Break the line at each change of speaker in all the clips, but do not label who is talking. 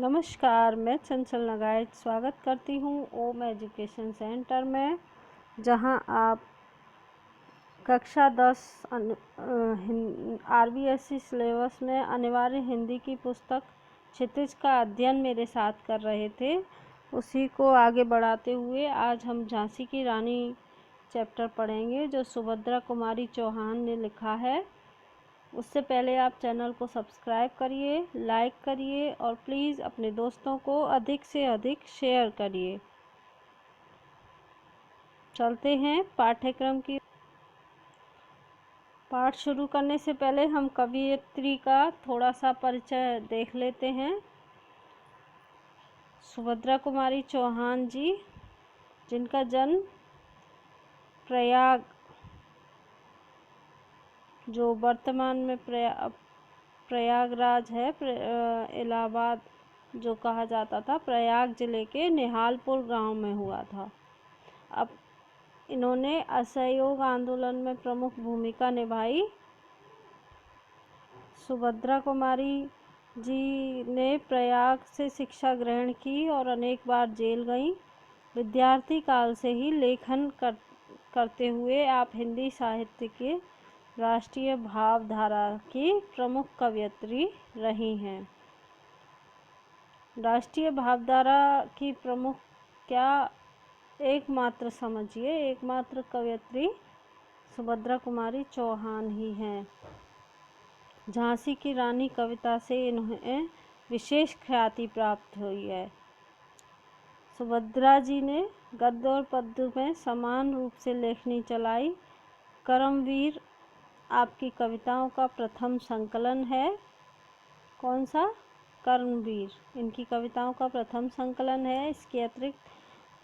नमस्कार, मैं चंचल नगाइच स्वागत करती हूँ ओम एजुकेशन सेंटर में, जहाँ आप कक्षा 10 RBSE सिलेबस में अनिवार्य हिंदी की पुस्तक क्षितिज का अध्ययन मेरे साथ कर रहे थे। उसी को आगे बढ़ाते हुए आज हम झांसी की रानी चैप्टर पढ़ेंगे, जो सुभद्रा कुमारी चौहान ने लिखा है। उससे पहले आप चैनल को सब्सक्राइब करिए, लाइक करिए और प्लीज़ अपने दोस्तों को अधिक से अधिक शेयर करिए। चलते हैं पाठ्यक्रम की। पाठ शुरू करने से पहले हम कवयित्री का थोड़ा सा परिचय देख लेते हैं। सुभद्रा कुमारी चौहान जी, जिनका जन्म प्रयाग, जो वर्तमान में प्रयागराज है, इलाहाबाद जो कहा जाता था, प्रयाग जिले के निहालपुर गांव में हुआ था। अब इन्होंने असहयोग आंदोलन में प्रमुख भूमिका निभाई। सुभद्रा कुमारी जी ने प्रयाग से शिक्षा ग्रहण की और अनेक बार जेल गईं। विद्यार्थी काल से ही लेखन करते हुए आप हिंदी साहित्य के राष्ट्रीय भावधारा की प्रमुख कवयित्री रही हैं। राष्ट्रीय भावधारा की प्रमुख क्या, एकमात्र समझिए, एकमात्र कवयित्री सुभद्रा कुमारी चौहान ही हैं। झांसी की रानी कविता से इन्हें विशेष ख्याति प्राप्त हुई है। सुभद्रा जी ने गद्य और पद्य में समान रूप से लेखनी चलाई। कर्मवीर आपकी कविताओं का प्रथम संकलन है। कौन सा? कर्मवीर इनकी कविताओं का प्रथम संकलन है। इसके अतिरिक्त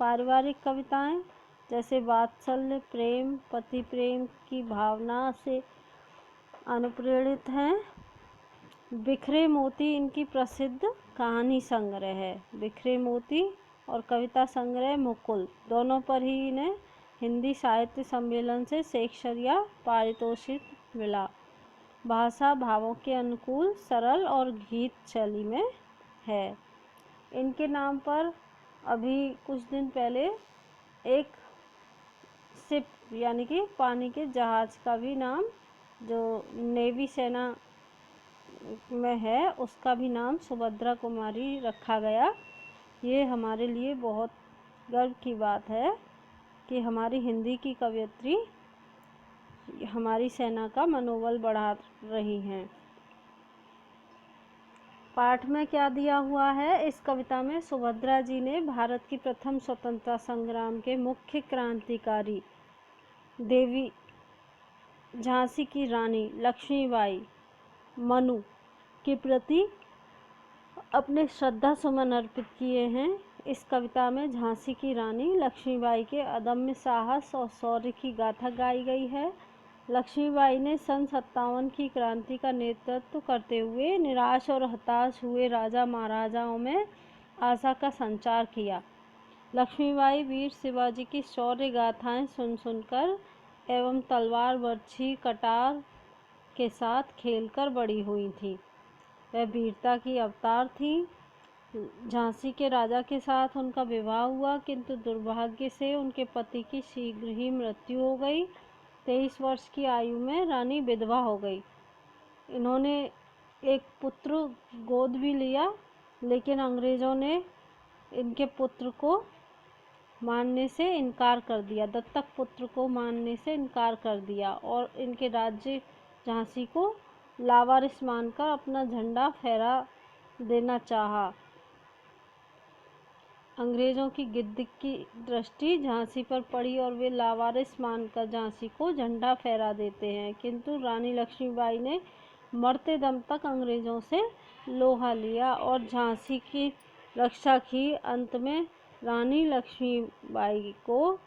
पारिवारिक कविताएं जैसे वात्सल्य, प्रेम, पति प्रेम की भावना से अनुप्रेरित हैं। बिखरे मोती इनकी प्रसिद्ध कहानी संग्रह है। बिखरे मोती और कविता संग्रह मुकुल, दोनों पर ही इन्हें हिंदी साहित्य सम्मेलन से शेक्सपियर पारितोषिक मिला। भाषा भावों के अनुकूल, सरल और गीत शैली में है। इनके नाम पर अभी कुछ दिन पहले एक शिप यानी कि पानी के जहाज़ का भी नाम, जो नेवी सेना में है, उसका भी नाम सुभद्रा कुमारी रखा गया। ये हमारे लिए बहुत गर्व की बात है कि हमारी हिंदी की कवयित्री हमारी सेना का मनोबल बढ़ा रही हैं। पाठ में क्या दिया हुआ है? इस कविता में सुभद्रा जी ने भारत की प्रथम स्वतंत्रता संग्राम के मुख्य क्रांतिकारी देवी झांसी की रानी लक्ष्मीबाई मनु के प्रति अपने श्रद्धा सुमन अर्पित किए हैं। इस कविता में झांसी की रानी लक्ष्मीबाई के अदम्य साहस और शौर्य की गाथा गाई गई है। लक्ष्मीबाई ने सन 57 की क्रांति का नेतृत्व करते हुए निराश और हताश हुए राजा महाराजाओं में आशा का संचार किया। लक्ष्मीबाई वीर शिवाजी की शौर्य गाथाएं सुन सुनकर एवं तलवार, बर्छी, कटार के साथ खेलकर बड़ी हुई थी। वह वीरता की अवतार थी। झांसी के राजा के साथ उनका विवाह हुआ, किंतु दुर्भाग्य से उनके पति की शीघ्र ही मृत्यु हो गई। 23 वर्ष की आयु में रानी विधवा हो गई। इन्होंने एक पुत्र गोद भी लिया, लेकिन अंग्रेज़ों ने इनके पुत्र को मानने से इनकार कर दिया, दत्तक पुत्र को मानने से इनकार कर दिया और इनके राज्य झांसी को लावारिस मानकर अपना झंडा फहरा देना चाहा। अंग्रेज़ों की गिद्ध की दृष्टि झांसी पर पड़ी और वे लावारिस मानकर झांसी को झंडा फहरा देते हैं, किंतु रानी लक्ष्मीबाई ने मरते दम तक अंग्रेज़ों से लोहा लिया और झांसी की रक्षा की। अंत में रानी लक्ष्मीबाई को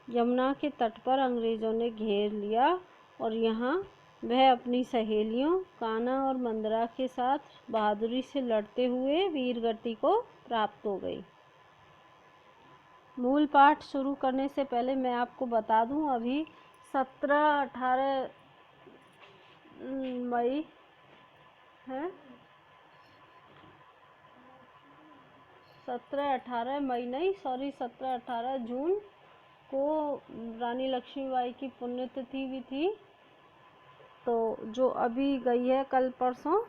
यमुना के तट पर अंग्रेज़ों ने घेर लिया और यहाँ वह अपनी सहेलियों कान्हा और मंदरा के साथ बहादुरी से लड़ते हुए वीरगति को प्राप्त हो गई। मूल पाठ शुरू करने से पहले मैं आपको बता दूं, अभी 17-18 मई है 17-18 मई नहीं, सॉरी 17-18 जून को रानी लक्ष्मीबाई की पुण्यतिथि भी थी, तो जो अभी गई है कल परसों।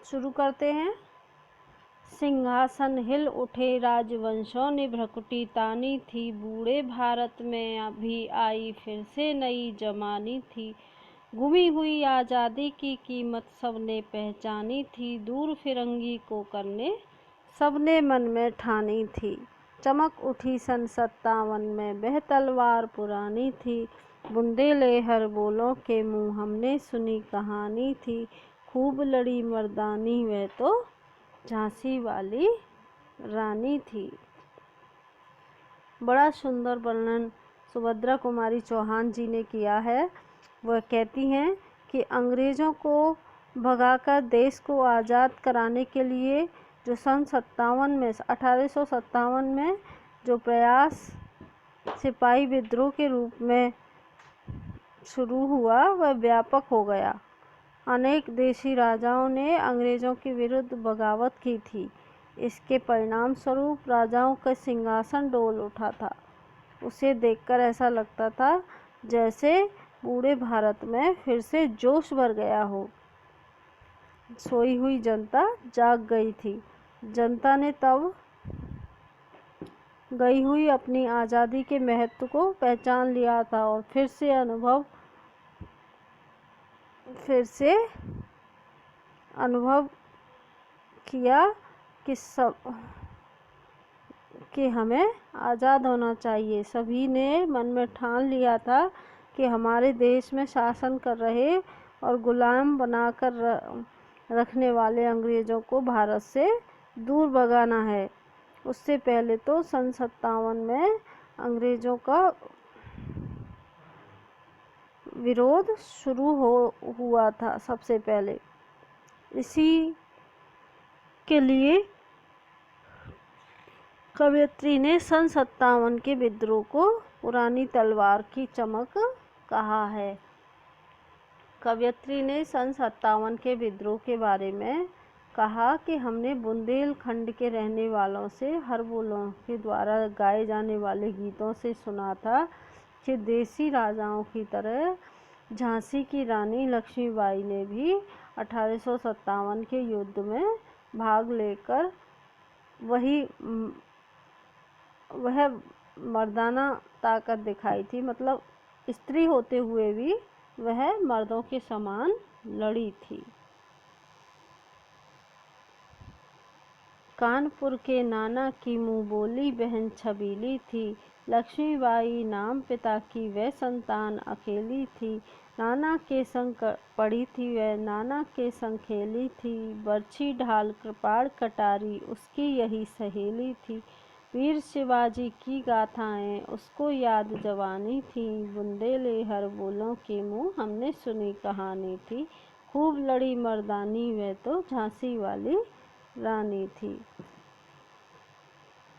शुरू करते हैं। सिंहासन हिल उठे राजवंशों ने भ्रकुटी तानी थी, बूढ़े भारत में अभी आई फिर से नई जमानी थी। गुमी हुई आज़ादी की कीमत सबने पहचानी थी, दूर फिरंगी को करने सबने मन में ठानी थी। चमक उठी सन 57 में वह तलवार पुरानी थी, बुंदेले हर बोलों के मुँह हमने सुनी कहानी थी। खूब लड़ी मर्दानी वह तो झांसी वाली रानी थी। बड़ा सुंदर वर्णन सुभद्रा कुमारी चौहान जी ने किया है। वह कहती हैं कि अंग्रेज़ों को भगाकर देश को आज़ाद कराने के लिए जो सन 1857 में जो प्रयास सिपाही विद्रोह के रूप में शुरू हुआ वह व्यापक हो गया। अनेक देशी राजाओं ने अंग्रेज़ों के विरुद्ध बगावत की थी। इसके परिणाम स्वरूप राजाओं का सिंहासन डोल उठा था। उसे देखकर ऐसा लगता था जैसे पूरे भारत में फिर से जोश भर गया हो। सोई हुई जनता जाग गई थी। जनता ने तब गई हुई अपनी आज़ादी के महत्व को पहचान लिया था और फिर से अनुभव किया कि हमें आज़ाद होना चाहिए। सभी ने मन में ठान लिया था कि हमारे देश में शासन कर रहे और गुलाम बनाकर रखने वाले अंग्रेज़ों को भारत से दूर भगाना है। उससे पहले तो सन 57 में अंग्रेज़ों का विरोध शुरू हुआ था सबसे पहले। इसी के लिए कवयित्री ने सन 57 के विद्रोह को पुरानी तलवार की चमक कहा है। कवयित्री ने सन 57 के विद्रोह के बारे में कहा कि हमने बुंदेलखंड के रहने वालों से हरबोलों के द्वारा गाए जाने वाले गीतों से सुना था कि देसी राजाओं की तरह झांसी की रानी लक्ष्मीबाई ने भी 1857 के युद्ध में भाग लेकर वह मर्दाना ताकत दिखाई थी। मतलब स्त्री होते हुए भी वह मर्दों के समान लड़ी थी। कानपुर के नाना की मुँह बोली बहन छबीली थी, लक्ष्मीबाई नाम पिता की वह संतान अकेली थी। नाना के संग पढ़ी थी वह, नाना के संग खेली थी, बरछी ढाल कृपाण कटारी उसकी यही सहेली थी। वीर शिवाजी की गाथाएं उसको याद जवानी थी, बुंदेले हर बोलों के मुँह हमने सुनी कहानी थी। खूब लड़ी मर्दानी वह तो झांसी वाली रानी थी।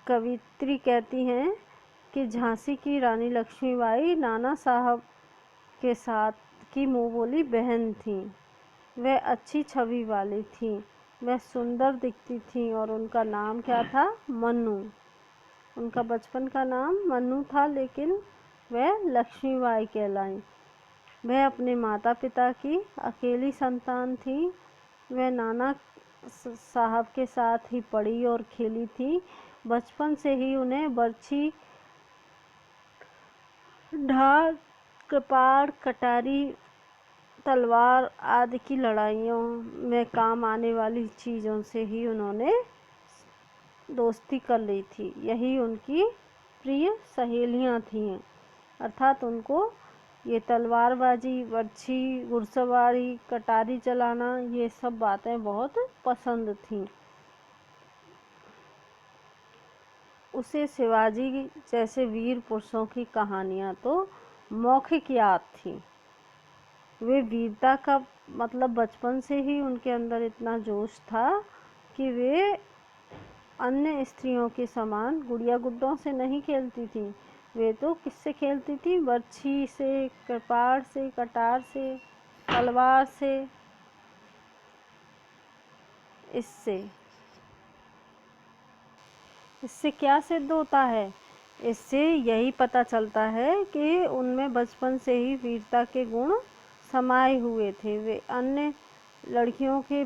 कवित्री कहती हैं कि झांसी की रानी लक्ष्मीबाई नाना साहब के साथ की मुँह बोली बहन थी। वह अच्छी छवि वाली थी, वह सुंदर दिखती थी और उनका नाम क्या था? मन्नू। उनका बचपन का नाम मन्नू था, लेकिन वह लक्ष्मीबाई कहलाई। वह अपने माता पिता की अकेली संतान थी। वह नाना साहब के साथ ही पढ़ी और खेली थी। बचपन से ही उन्हें बरछी ढाल कृपाण कटारी तलवार आदि की लड़ाइयों में काम आने वाली चीज़ों से ही उन्होंने दोस्ती कर ली थी। यही उनकी प्रिय सहेलियां थीं। अर्थात उनको ये तलवारबाजी, बरछी, घुड़सवारी, कटारी चलाना, ये सब बातें बहुत पसंद थीं। उसे शिवाजी जैसे वीर पुरुषों की कहानियाँ तो मौखिक याद थी। वे वीरता का मतलब बचपन से ही उनके अंदर इतना जोश था कि वे अन्य स्त्रियों के समान गुड़िया गुड्डों से नहीं खेलती थी। वे तो किससे खेलती थी? बरछी से, कृपाण से, कटार से, तलवार से। इससे इससे क्या सिद्ध होता है? इससे यही पता चलता है कि उनमें बचपन से ही वीरता के गुण समाये हुए थे। वे अन्य लड़कियों के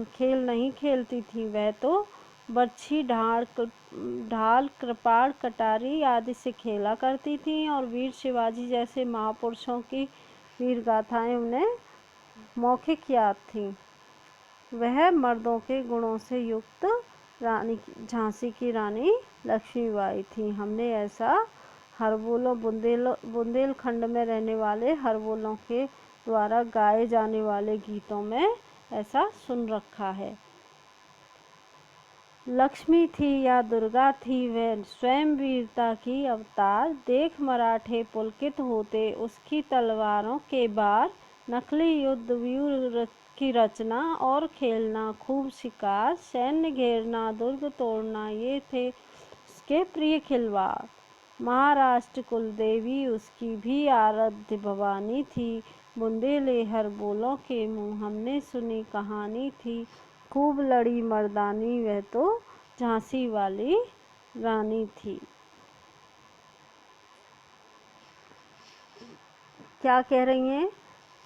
खेल नहीं खेलती थी, वह तो बर्छी, ढाल, कृपाण, कटारी आदि से खेला करती थी और वीर शिवाजी जैसे महापुरुषों की वीर गाथाएं उन्हें मौखिक याद थी। वह मर्दों के गुणों से युक्त रानी, झांसी की रानी लक्ष्मीबाई थी। हमने ऐसा हरबोलों बुंदेलखंड में रहने वाले हरबोलों के द्वारा गाए जाने वाले गीतों में ऐसा सुन रखा है। लक्ष्मी थी या दुर्गा थी, वह स्वयं वीरता की अवतार। देख मराठे पुलकित होते, उसकी तलवारों के बार। नकली युद्ध व्यूह की रचना और खेलना खूब शिकार। सैन्य घेरना, दुर्ग तोड़ना, ये थे उसके प्रिय खिलवाड़। महाराष्ट्र कुलदेवी उसकी भी आराध्य भवानी थी। बुंदेले हरबोलों के मुँह हमने सुनी कहानी थी। खूब लड़ी मर्दानी, वह तो झांसी वाली रानी थी। क्या कह रही हैं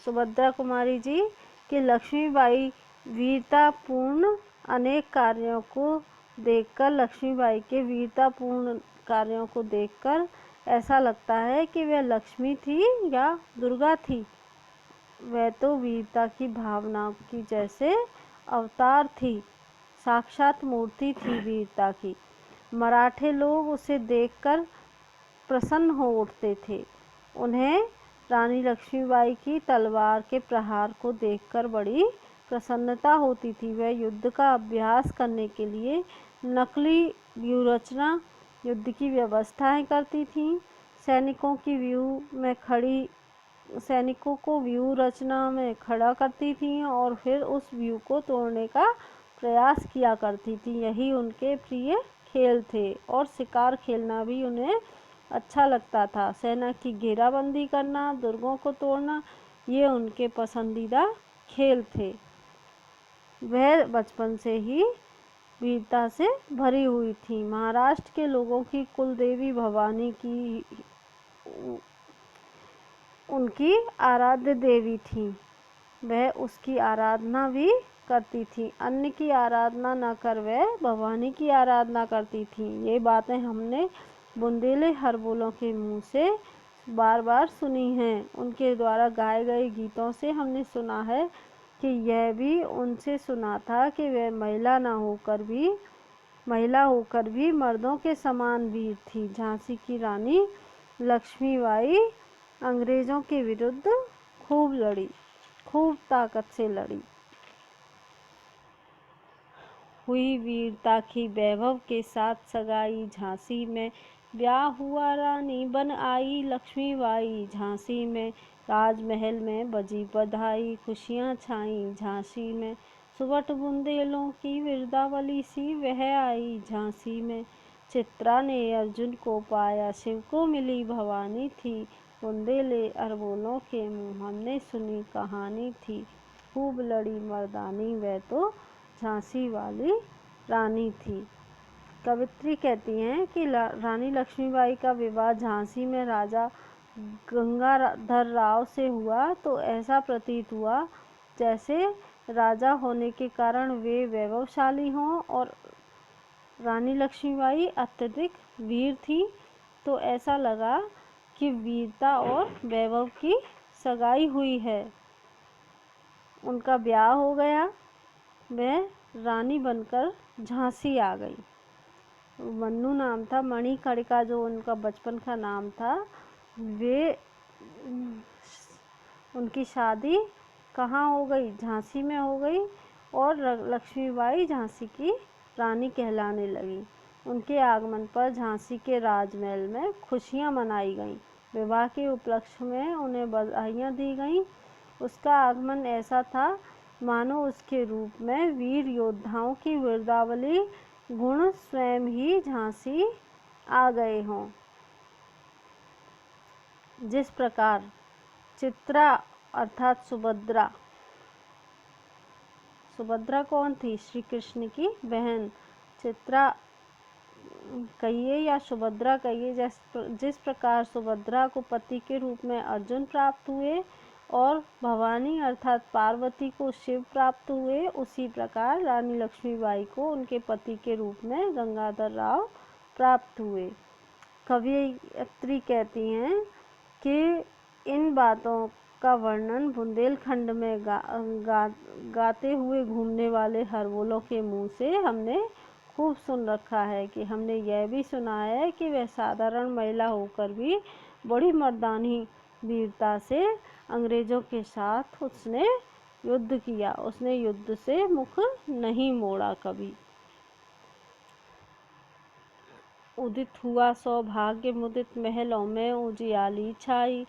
सुभद्रा कुमारी जी कि लक्ष्मीबाई वीरतापूर्ण अनेक कार्यों को देखकर, लक्ष्मीबाई के वीरतापूर्ण कार्यों को देखकर ऐसा लगता है कि वह लक्ष्मी थी या दुर्गा थी। वह तो वीरता की भावना की जैसे अवतार थी, साक्षात मूर्ति थी वीरता की। मराठे लोग उसे देखकर प्रसन्न हो उठते थे। उन्हें रानी लक्ष्मीबाई की तलवार के प्रहार को देखकर बड़ी प्रसन्नता होती थी। वह युद्ध का अभ्यास करने के लिए नकली व्यूहरचना, युद्ध की व्यवस्थाएं करती थीं। सैनिकों को व्यूह रचना में खड़ा करती थीं और फिर उस व्यूह को तोड़ने का प्रयास किया करती थी। यही उनके प्रिय खेल थे और शिकार खेलना भी उन्हें अच्छा लगता था। सेना की घेराबंदी करना, दुर्गों को तोड़ना, ये उनके पसंदीदा खेल थे। वह बचपन से ही वीरता से भरी हुई थी। महाराष्ट्र के लोगों की कुलदेवी भवानी की उनकी आराध्य देवी थी। वह उसकी आराधना भी करती थी। अन्य की आराधना न कर वह भवानी की आराधना करती थी। ये बातें हमने बुंदेले हरबोलों के मुँह से बार बार सुनी हैं। उनके द्वारा गाए गए गीतों से हमने सुना है कि यह भी उनसे सुना था कि वह महिला होकर भी मर्दों के समान वीर थी। झांसी की रानी लक्ष्मीबाई अंग्रेजों के विरुद्ध खूब लड़ी, खूब ताकत से लड़ी। हुई वीरता की वैभव के साथ सगाई, झांसी में ब्याह हुआ, रानी बन आई लक्ष्मीबाई। झांसी में राजमहल में बजी बधाई, खुशियाँ छाई झांसी में। सुबट बुंदेलों की विरदावली सी वह आई झांसी में। चित्रा ने अर्जुन को पाया, शिव को मिली भवानी थी। बुंदेले अरबोलों के मुँह हमने सुनी कहानी थी। खूब लड़ी मर्दानी, वह तो झांसी वाली रानी थी। कवित्री कहती हैं कि रानी लक्ष्मीबाई का विवाह झांसी में राजा गंगाधर राव से हुआ तो ऐसा प्रतीत हुआ जैसे राजा होने के कारण वे वैभवशाली हों और रानी लक्ष्मीबाई अत्यधिक वीर थी, तो ऐसा लगा कि वीरता और वैभव की सगाई हुई है। उनका ब्याह हो गया, वह रानी बनकर झांसी आ गई। मन्नू नाम था, मणिकर्णिका जो उनका बचपन का नाम था। वे उनकी शादी कहाँ हो गई? झांसी में हो गई और लक्ष्मीबाई झांसी की रानी कहलाने लगी। उनके आगमन पर झांसी के राजमहल में खुशियाँ मनाई गईं। विवाह के उपलक्ष्य में उन्हें बधाइयाँ दी गईं। उसका आगमन ऐसा था मानो उसके रूप में वीर योद्धाओं की वीरतावली गुण स्वयं ही झांसी आ गए हों। जिस प्रकार चित्रा अर्थात सुभद्रा सुभद्रा कौन थी? श्री कृष्ण की बहन। चित्रा कहिए या सुभद्रा कहिए, जिस प्रकार सुभद्रा को पति के रूप में अर्जुन प्राप्त हुए और भवानी अर्थात पार्वती को शिव प्राप्त हुए, उसी प्रकार रानी लक्ष्मीबाई को उनके पति के रूप में गंगाधर राव प्राप्त हुए। कवयित्री कहती हैं कि इन बातों का वर्णन बुंदेलखंड में गाते हुए घूमने वाले हरबोलों के मुंह से हमने खूब सुन रखा है कि हमने यह भी सुना है कि वह साधारण महिला होकर भी बड़ी मर्दानी वीरता से अंग्रेजों के साथ उसने युद्ध किया। उसने युद्ध से मुख नहीं मोड़ा कभी। उदित हुआ सौभाग्य मुदित महलों में उजियाली छाई,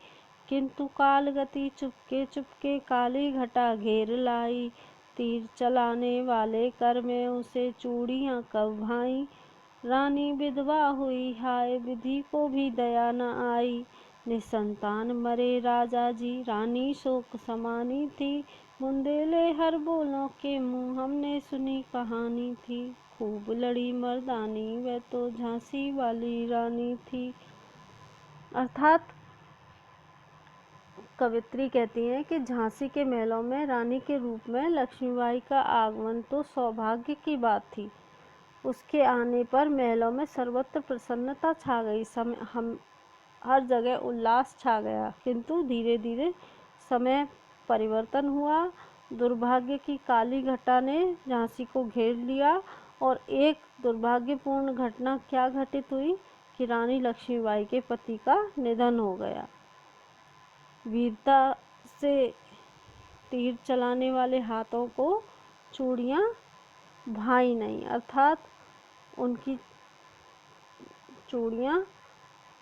किंतु काल गति चुपके चुपके काली घटा घेर लाई। तीर चलाने वाले कर में उसे चूड़ियाँ कब भाई, रानी विधवा हुई हाय विधि को भी दया न आई। निसंतान मरे राजा जी रानी शोक समानी थी, बुंदेले हर बोलों के मुँह हमने सुनी कहानी थी। खूब लड़ी मर्दानी वह तो झांसी वाली रानी थी। अर्थात कवित्री कहती हैं कि झांसी के महलों में रानी के रूप में लक्ष्मीबाई का आगमन तो सौभाग्य की बात थी। उसके आने पर महलों में सर्वत्र प्रसन्नता छा गई, हर जगह उल्लास छा गया। किंतु धीरे धीरे समय परिवर्तन हुआ। दुर्भाग्य की काली घटा ने झांसी को घेर लिया और एक दुर्भाग्यपूर्ण घटना क्या घटित हुई कि रानी लक्ष्मीबाई के पति का निधन हो गया। वीरता से तीर चलाने वाले हाथों को चूड़ियाँ भाई नहीं, अर्थात उनकी चूड़ियाँ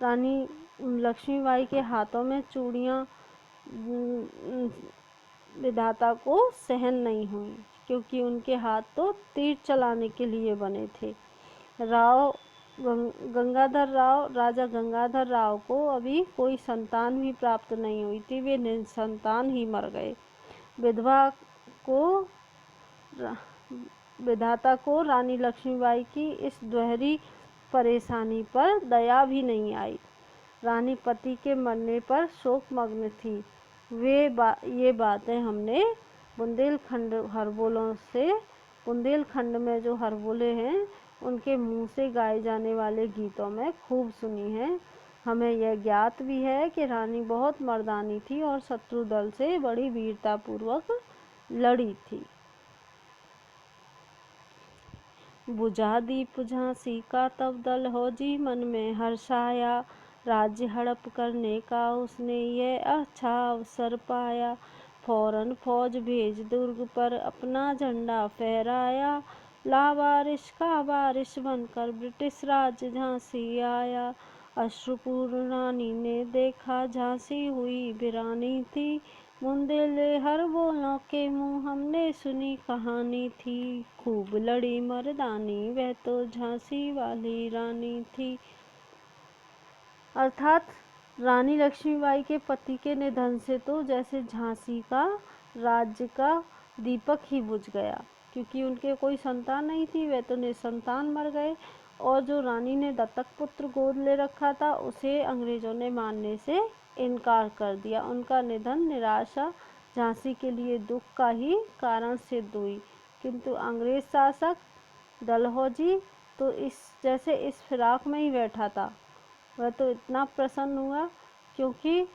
रानी लक्ष्मीबाई के हाथों में चूड़ियाँ विधाता को सहन नहीं हुई, क्योंकि उनके हाथ तो तीर चलाने के लिए बने थे। राजा गंगाधर राव को अभी कोई संतान भी प्राप्त नहीं हुई थी, वे निसंतान ही मर गए। विधाता को रानी लक्ष्मीबाई की इस दोहरी परेशानी पर दया भी नहीं आई। रानी पति के मरने पर शोकमग्न थी। ये बातें हमने बुंदेलखंड में जो हरबोले हैं उनके मुंह से गाए जाने वाले गीतों में खूब सुनी है। हमें यह ज्ञात भी है कि रानी बहुत मर्दानी थी और शत्रु दल से बड़ी वीरतापूर्वक लड़ी थी। बुझा दीप झांसी का तब डलहौजी मन में हर्षाया, राज्य हड़प करने का उसने ये अच्छा अवसर पाया। फौरन फौज भेज दुर्ग पर अपना झंडा फहराया, लावारिश का वारिश बनकर ब्रिटिश राज झांसी आया। अश्रुपूर्ण रानी ने देखा झांसी हुई वीरानी थी, बुंदेले हर बोलों के मुँह हमने सुनी कहानी थी। खूब लड़ी मर्दानी वह तो झांसी वाली रानी थी। अर्थात रानी लक्ष्मीबाई के पति के निधन से तो जैसे झांसी का राज्य का दीपक ही बुझ गया, क्योंकि उनके कोई संतान नहीं थी, वे तो निसंतान मर गए। और जो रानी ने दत्तक पुत्र गोद ले रखा था उसे अंग्रेजों ने मानने से इनकार कर दिया। उनका निधन निराशा झांसी के लिए दुख का ही कारण सिद्ध हुई। किंतु अंग्रेज शासक डलहौजी तो इस फिराक में ही बैठा था। वह तो इतना प्रसन्न हुआ क्योंकि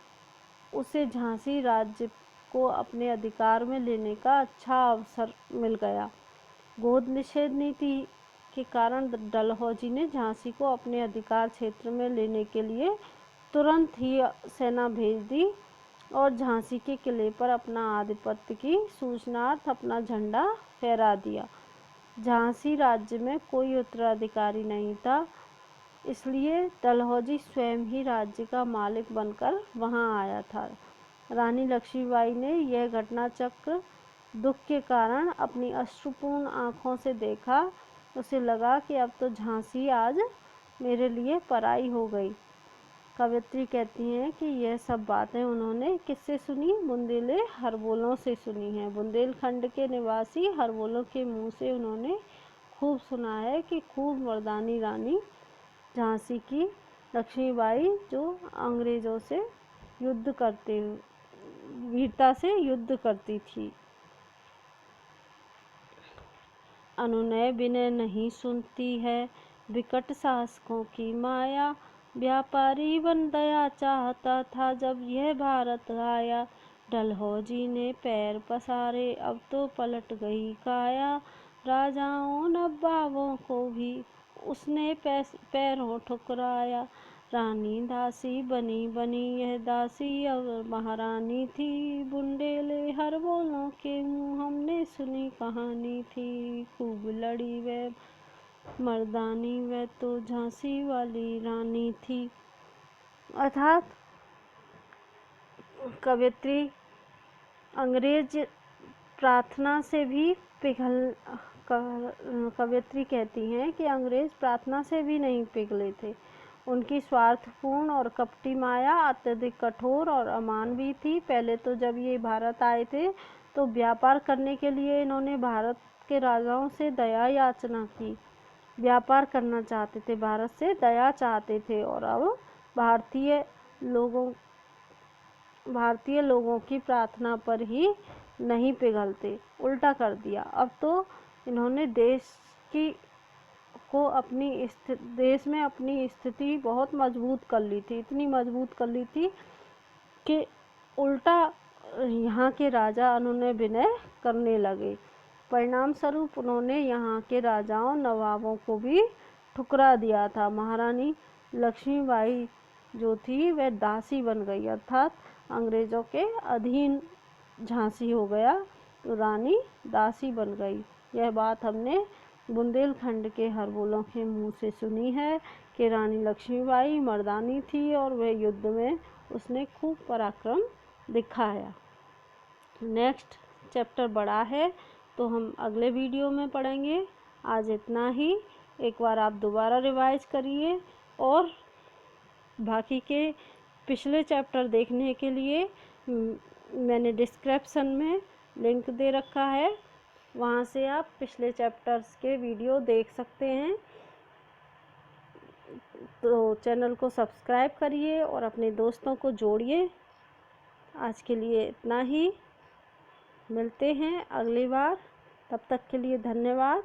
उसे झांसी राज्य को अपने अधिकार में लेने का अच्छा अवसर मिल गया। गोद निषेध नीति के कारण डलहौजी ने झांसी को अपने अधिकार क्षेत्र में लेने के लिए तुरंत ही सेना भेज दी और झांसी के किले पर अपना आधिपत्य की सूचनार्थ अपना झंडा फहरा दिया। झांसी राज्य में कोई उत्तराधिकारी नहीं था, इसलिए डलहौजी स्वयं ही राज्य का मालिक बनकर वहां आया था। रानी लक्ष्मीबाई ने यह घटना चक्र दुख के कारण अपनी अश्रुपूर्ण आँखों से देखा। उसे लगा कि अब तो झांसी आज मेरे लिए पराई हो गई। कवयित्री कहती हैं कि यह सब बातें उन्होंने किससे सुनी? बुंदेले हरबोलों से सुनी हैं। बुंदेलखंड के निवासी हरबोलों के मुंह से उन्होंने खूब सुना है कि खूब मर्दानी रानी झांसी की लक्ष्मीबाई जो अंग्रेजों से युद्ध करते वीरता से युद्ध करती थी। अनुनय विनय नहीं सुनती है, विकट शासकों की माया। व्यापारी बन दया चाहता था जब यह भारत आया। डलहौजी ने पैर पसारे, अब तो पलट गई काया। राजाओं नवाबों को भी उसने पैरों ठुकराया। रानी दासी बनी बनी यह दासी अब महारानी थी। बुंदेले हरबोलों के मुँह हमने सुनी कहानी थी। खूब लड़ी वह मर्दानी, वह तो झांसी वाली रानी थी। अर्थात कवयित्री अंग्रेज प्रार्थना से भी कवयित्री कहती हैं कि अंग्रेज प्रार्थना से भी नहीं पिघले थे। उनकी स्वार्थपूर्ण और कपटी माया अत्यधिक कठोर और अमानवीय थी। पहले तो जब ये भारत आए थे तो व्यापार करने के लिए इन्होंने भारत के राजाओं से दया याचना की। व्यापार करना चाहते थे, भारत से दया चाहते थे, और अब भारतीय लोगों की प्रार्थना पर ही नहीं पिघलते, उल्टा कर दिया। अब तो इन्होंने देश में अपनी स्थिति बहुत मजबूत कर ली थी, इतनी मजबूत कर ली थी कि उल्टा यहाँ के राजा अनुनय विनय करने लगे। परिणाम स्वरूप उन्होंने यहाँ के राजाओं नवाबों को भी ठुकरा दिया था। महारानी लक्ष्मीबाई जो थी वह दासी बन गई, अर्थात अंग्रेजों के अधीन झांसी हो गया तो रानी दासी बन गई। यह बात हमने बुंदेलखंड के हरबोलों के मुंह से सुनी है कि रानी लक्ष्मीबाई मर्दानी थी और वह युद्ध में उसने खूब पराक्रम दिखाया। नेक्स्ट चैप्टर बड़ा है तो हम अगले वीडियो में पढ़ेंगे। आज इतना ही। एक बार आप दोबारा रिवाइज करिए और बाकी के पिछले चैप्टर देखने के लिए मैंने डिस्क्रिप्शन में लिंक दे रखा है, वहाँ से आप पिछले चैप्टर्स के वीडियो देख सकते हैं। तो चैनल को सब्सक्राइब करिए और अपने दोस्तों को जोड़िए। आज के लिए इतना ही, मिलते हैं अगली बार। तब तक के लिए धन्यवाद।